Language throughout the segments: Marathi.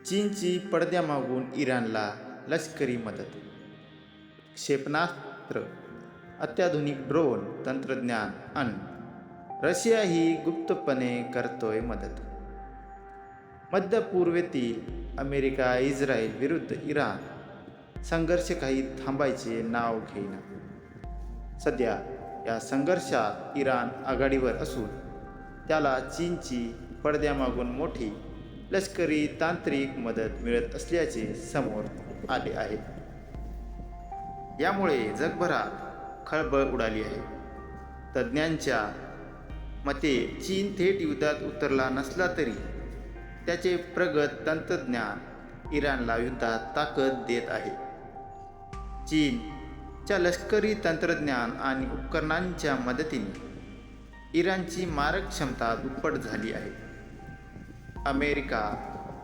चीनची पडद्यामागून इराणला लष्करी मदत, क्षेपणास्त्र, अत्याधुनिक ड्रोन तंत्रज्ञान आणि रशियाही गुप्तपणे करतोय मदत. मध्य पूर्वेतील अमेरिका इस्रायल विरुद्ध इराण संघर्ष काही थांबायचे नाव घेईना. सध्या या संघर्षात इराण आघाडीवर असून त्याला चीनची पडद्यामागून मोठी लष्करी तांत्रिक मदत मिळत असल्याचे समोर आले आहे. यामुळे जगभरात खळबळ उडाली आहे. तज्ज्ञांच्या मते चीन थेट युद्धात उतरला नसला तरी त्याचे प्रगत तंत्रज्ञान इराणला युद्धात ताकद देत आहे. चीनच्या लष्करी तंत्रज्ञान आणि उपकरणांच्या मदतीने इराणची मारक क्षमता दुप्पट झाली आहे. अमेरिका,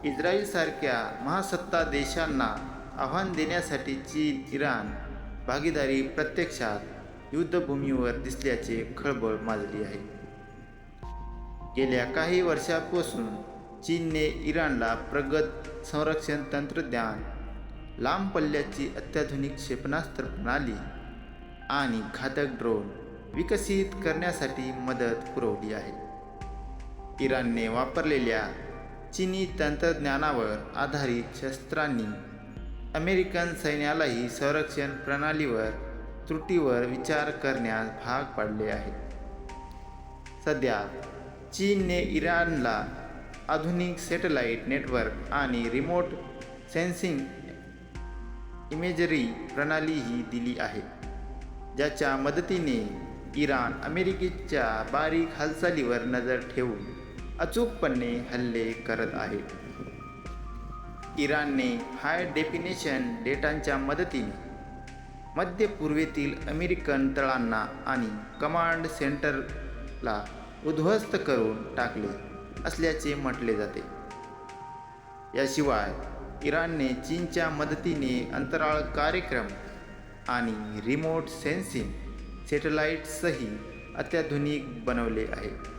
इस्रायलसारख्या महासत्ता देशांना आव्हान देण्यासाठी चीन-इराण भागीदारी प्रत्यक्षात युद्धभूमीवर दिसल्याचे खळबळ माजली आहे. गेल्या काही वर्षांपासून चीनने इराणला प्रगत संरक्षण तंत्रज्ञान, लांब पल्ल्याची अत्याधुनिक क्षेपणास्त्र प्रणाली आणि घातक ड्रोन विकसित करण्यासाठी मदत पुरवली आहे. इराणने वापरलेल्या चीनी तंत्रज्ञानावर आधारित शस्त्रांनी अमेरिकन सैन्यालाही संरक्षण प्रणालीवर त्रुटीवर विचार करण्यास भाग पाडले आहे. सध्या चीनने इराणला आधुनिक सॅटेलाइट नेटवर्क आणि रिमोट सेन्सिंग इमेजरी प्रणालीही दिली आहे, ज्याच्या मदतीने इराण अमेरिकेच्या बारीक हालचालीवर नजर ठेवून अचूकपणे हल्ले करत आहे. इराणने हाय डेफिनेशन डेटाच्या मदतीने मध्य पूर्वेतील अमेरिकन तळांना आणि कमांड सेंटरला उद्ध्वस्त करून टाकले असल्याचे म्हटले जाते. याशिवाय इराणने चीनच्या मदतीने अंतराळ कार्यक्रम आणि रिमोट सेन्सिंग सॅटेलाइट्सही अत्याधुनिक बनवले आहे.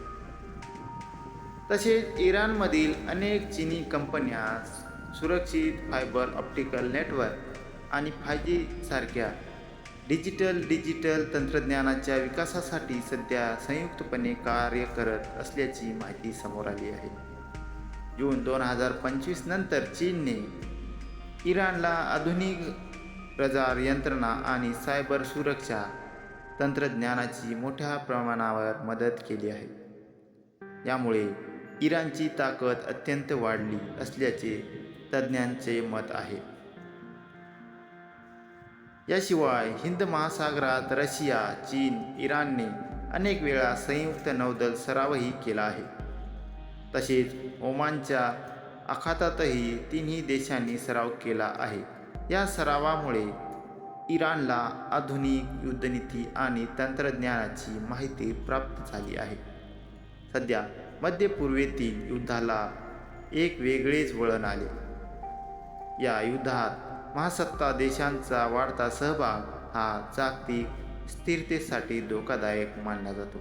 तसेच इराणमधील अनेक चीनी कंपन्या सुरक्षित फायबर ऑप्टिकल नेटवर्क आणि 5G सारख्या डिजिटल तंत्रज्ञानाच्या विकासासाठी सध्या संयुक्तपणे कार्य करत असल्याची माहिती समोर आली आहे. जून 2025 नंतर चीनने इराणला आधुनिक रडार यंत्रणा आणि सायबर सुरक्षा तंत्रज्ञानाची मोठ्या प्रमाणावर मदत केली आहे. यामुळे इराणची ताकद अत्यंत वाढली असल्याचे तज्ज्ञांचे मत आहे. याशिवाय हिंद महासागरात रशिया, चीन, इराणने अनेक वेळा संयुक्त नौदल सरावही केला आहे. तसेच ओमानच्या आखातातही तिन्ही देशांनी सराव केला आहे. या सरावामुळे इराणला आधुनिक युद्धनीती आणि तंत्रज्ञानाची माहिती प्राप्त झाली आहे. सध्या मध्य पूर्वेतील युद्धाला एक वेगळेच वळण आले. या युद्धात महासत्ता देशांचा वाढता सहभाग हा जागतिक स्थिरतेसाठी धोकादायक मानला जातो.